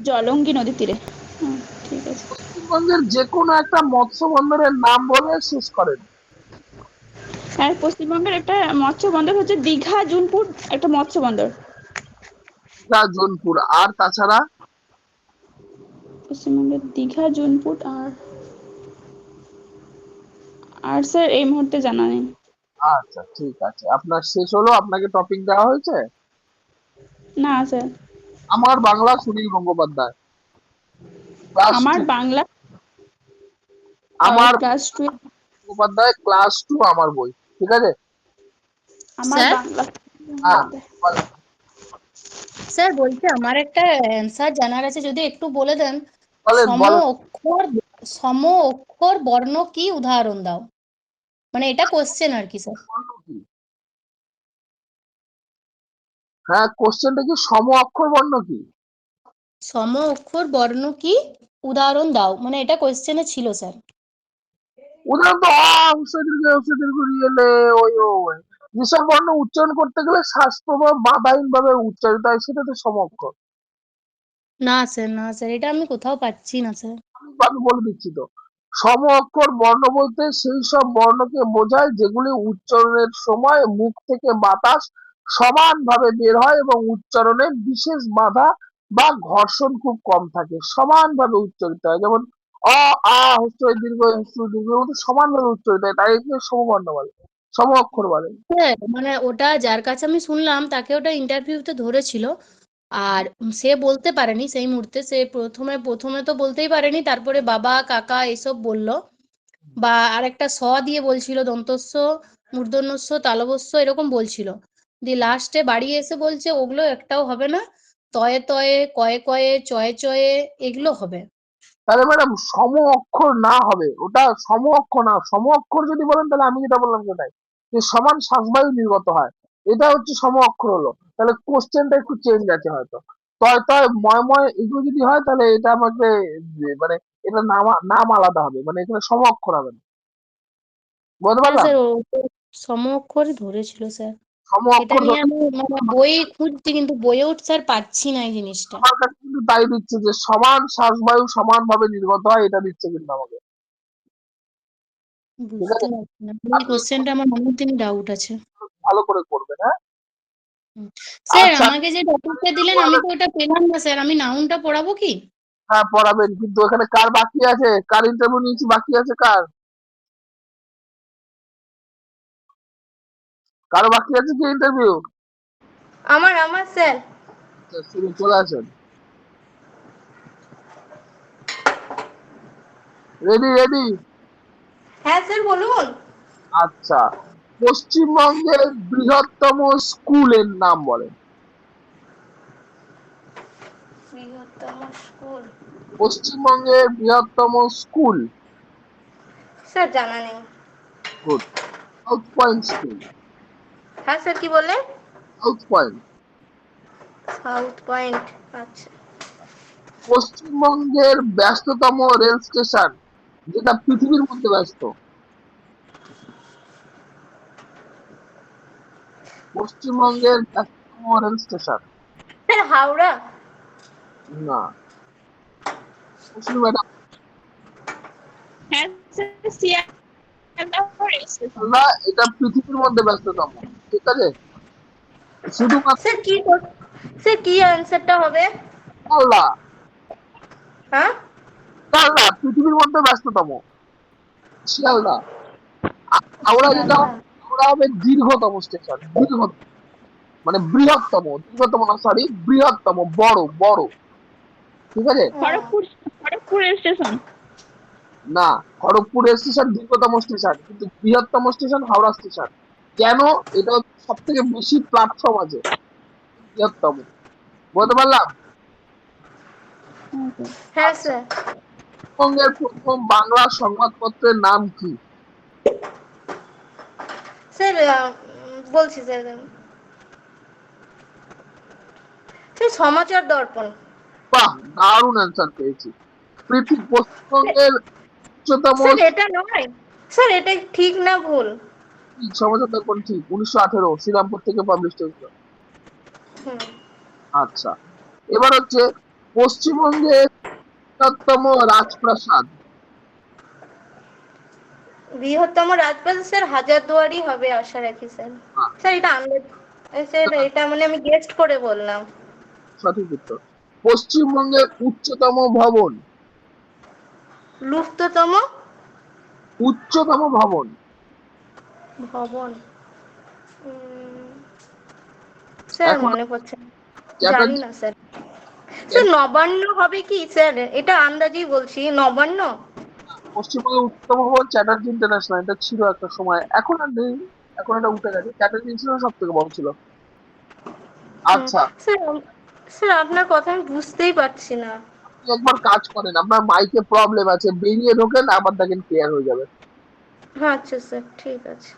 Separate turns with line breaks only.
জলঙ্গি নদীর তীরে। ঠিক আছে।
পশ্চিমবঙ্গের যে কোনো একটা মৎস্য বন্দরের নাম বলে শেষ করেন।
আর পশ্চিমবঙ্গের একটা মৎস্য বন্দর হচ্ছে দীঘা জুনপুর, একটা মৎস্য বন্দর।
জোনপুর। আর তাছাড়া
পশ্চিমবঙ্গের দীঘা জুনপুর আর স্যার এই মুহূর্তে জানা নেই।
আচ্ছা ঠিক আছে, আপনার শেষ হলো, আপনাকে টপিক দেওয়া হয়েছে।
না স্যার।
আমার বাংলা সুনীল গঙ্গোপাধ্যায়, ক্লাস
আমার
টু।
বাংলা
আমার
class two.
Gangopadhyay class two আমার বই, ঠিক আছে।
আমার
স্যার
বাংলা।
হ্যাঁ বলেন।
স্যার বলছি আমার একটা অ্যান্সার জানার আছে, যদি একটু বলে দেন।
বলেন
সম
বলেন।
অক্ষর সম অক্ষর বর্ণ কি, উদাহরণ দাও। মানে এটা কোশ্চেন আর কি স্যার।
বর্ণ কি? হ্যাঁ, কোশ্চেনটা কি সম অক্ষর বর্ণ কি?
সম অক্ষর বর্ণ কি, উদাহরণ দাও, মানে এটা কোশ্চেনে ছিল স্যার।
উদাহরণ তো ওই ওই যেসব বর্ণ উচ্চারণ করতে গেলে শ্বাসপ্রবাহ বাধাহীন ভাবে উচ্চারিত হয় সেটা তো সম অক্ষর।
না স্যার, না স্যার, এটা আমি কোথাও পাচ্ছি না স্যার।
আমি বলে দিচ্ছি তো। সম অক্ষর বর্ণ বলতে সেই সব বর্ণকে বোঝায় যেগুলি উচ্চারণের সময় মুখ থেকে বাতাস সমানভাবে বের হয় এবং উচ্চারণে বিশেষ বাধা বা ঘর্ষণ খুব কম থাকে, সমানভাবে উচ্চারিত হয়। যেমন অ, আ, হ্রস্ব ই, দীর্ঘ ই, হ্রস্ব উ, দীর্ঘ ই মতো সমানভাবে উচ্চারিত হয়, তাই একে সমবর্ণ বলে, সম অক্ষর বলে।
স্যার মানে ওটা যার কাছে আমি শুনলাম তাকে ওটা ইন্টারভিউতে ধরেছিল। আর সে বলতে পারেনি সেই মুহূর্তে, সে প্রথমে প্রথমে তো বলতেই পারেনি, তারপরে বাবা কাকা এসব বলল। বা আরেকটা স দিয়ে বলছিল, দন্তস্ব, মূর্ধন্যস্ব, তালবস্য এরকম বলছিল। দিয়ে লাস্টে বাড়ি এসে বলছে ওগুলো একটাও হবে না, তয়ে তয়ে, কয়ে কয়ে, চয়ে চয়ে এগুলো হবে।
তাহলে ম্যাডাম সম অক্ষর না হবে, ওটা সম অক্ষর না। সম অক্ষর যদি বলেন তাহলে আমি যেটা বললাম সেটাই, যে সমান শ্বাসবায়ু নির্গত হয়, এটা হচ্ছে সম অক্ষর হলো। তাহলে কোশ্চেনটা একটু চেঞ্জ আছে হয়তো। তয় তয় ময় ময় এগুলো যদি হয় তাহলে এটা আমাকে মানে এটা নাম নাম আলাদা হবে, মানে এখানে সম অক্ষর হবে না। বুঝতে
হ্যাঁ
পারলাম।
স্যার, ও তো সম অক্ষরই ধরেছিল স্যার।
সম
এটা
অক্ষর
নিয়ে আমি মানে বই খুঁজছি, কিন্তু বইয়েও স্যার পাচ্ছি না এই জিনিসটা।
আমার কাছে কিন্তু তাই দিচ্ছে যে সমান শ্বাসবায়ু সমানভাবে নির্গত হয়, এটা দিচ্ছে কিন্তু আমাকে। ঠিক
বুঝতে
আছে,
পারছি না, এই
আপনি একটু
কোশ্চেনটা আমার অনেক দিন ডাউট আছে।
ভালো করে করবেন, হ্যাঁ।
হুম। স্যার
আচ্ছা,
আমাকে যে টপিকটা দিলেন আমি তো ওটা পেলাম না স্যার, আমি নাউনটা পড়াবো কি?
হ্যাঁ পড়াবেন, কিন্তু এখানে কার বাকি আছে, কার ইন্টারভিউ নিয়েছি বাকি আছে, কারো বাকি আছে কি ইন্টারভিউ?
আমার আমার স্যার।
শুরু, চলে আসেন। Ready ready.
হ্যাঁ স্যার বলুন।
আচ্ছা, পশ্চিমবঙ্গের বৃহত্তম স্কুলের নাম বলেন।
বৃহত্তম স্কুল।
পশ্চিমবঙ্গের বৃহত্তম স্কুল।
স্যার জানা নেই।
গুড। South point school.
হ্যাঁ স্যার কি বললেন?
South point.
South point. আচ্ছা।
পশ্চিমবঙ্গের ব্যস্ততম রেল স্টেশন, যেটা পৃথিবীর মধ্যে ব্যস্ত। পশ্চিমবঙ্গের ব্যস্ততম রেল স্টেশন।
স্যার হাওড়া।
না, ম্যাডাম।
হ্যাঁ স্যার, শিয়ালদা রেল স্টেশন।
না, এটা পৃথিবীর মধ্যে ব্যস্ততম, ঠিক আছে। শুধুমাত্র
স্যার স্যার কি অ্যান্সারটা হবে?
শিয়ালদা।
হ্যাঁ।
শিয়ালদা পৃথিবীর মধ্যে ব্যস্ততম, শিয়ালদা। হাওড়া যেটা
শিয়ালদা।
হবে, হাওড়া হবে দীর্ঘতম স্টেশন, দীর্ঘতম, মানে বৃহত্তম, দীর্ঘতম না, সরি, বৃহত্তম, বড় বড়, ঠিক আছে।
Kharagpur, Kharagpur rail station.
না, খড়গপুর রেল স্টেশন দীর্ঘতম স্টেশন, কিন্তু বৃহত্তম স্টেশন হাওড়া স্টেশন। কেন? এটা সব থেকে বেশি প্ল্যাটফর্ম আছে, বৃহত্তম। বলতে পারলাম।
হ্যাঁ
আচ্ছা,
স্যার।
পশ্চিমবঙ্গের প্রথম বাংলা সংবাদপত্রের নাম কি?
স্যার বলছি স্যার। স্যার সমাচার দর্পণ।
বাহ, দারুণ অ্যান্সার পেয়েছি। পশ্চিমবঙ্গের উচ্চতম
স্যার এটা নয়। স্যার এটা ঠিক না ভুল?
সমাচার দর্পণ ঠিক, 1918 শ্রীরামপুর থেকে পাবলিশ হয়েছিল।
হুম।
আচ্ছা, এবার হচ্ছে পশ্চিমবঙ্গের বৃহত্তম রাজপ্রাসাদ।
বৃহত্তম রাজপ্রাসাদ স্যার হাজারদুয়ারি হবে আশা রাখি স্যার।
হ্যাঁ,
স্যার এটা আন্দাজ, স্যার এটা মানে আমি গেস্ট করে বললাম।
সঠিক উত্তর। পশ্চিমবঙ্গের উচ্চতম ভবন।
লুপ্ততম
উচ্চতম ভবন।
ভবন, স্যার
এখন
মনে পড়ছে না। জানি
চ্যাটার্জি
না স্যার। স্যার নবান্ন হবে কি স্যার? এটা আন্দাজেই বলছি, নবান্ন।
পশ্চিমবঙ্গের উচ্চতম ভবন চ্যাটার্জি ইন্টারন্যাশনাল, এটা ছিল একটা সময়, এখন আর নেই, এখন এটা উঠে গেছে। চ্যাটার্জি ছিল সব থেকে বড় ছিল। আচ্ছা,
স্যার স্যার আপনার কথা আমি বুঝতেই পারছি না।
আপনি একবার কাজ করেন, আপনার মাইকে প্রবলেম আছে, বেরিয়ে ঢোকেন, আবার দেখেন ক্লিয়ার হয়ে যাবে।
হ্যাঁ আচ্ছা স্যার, ঠিক আছে।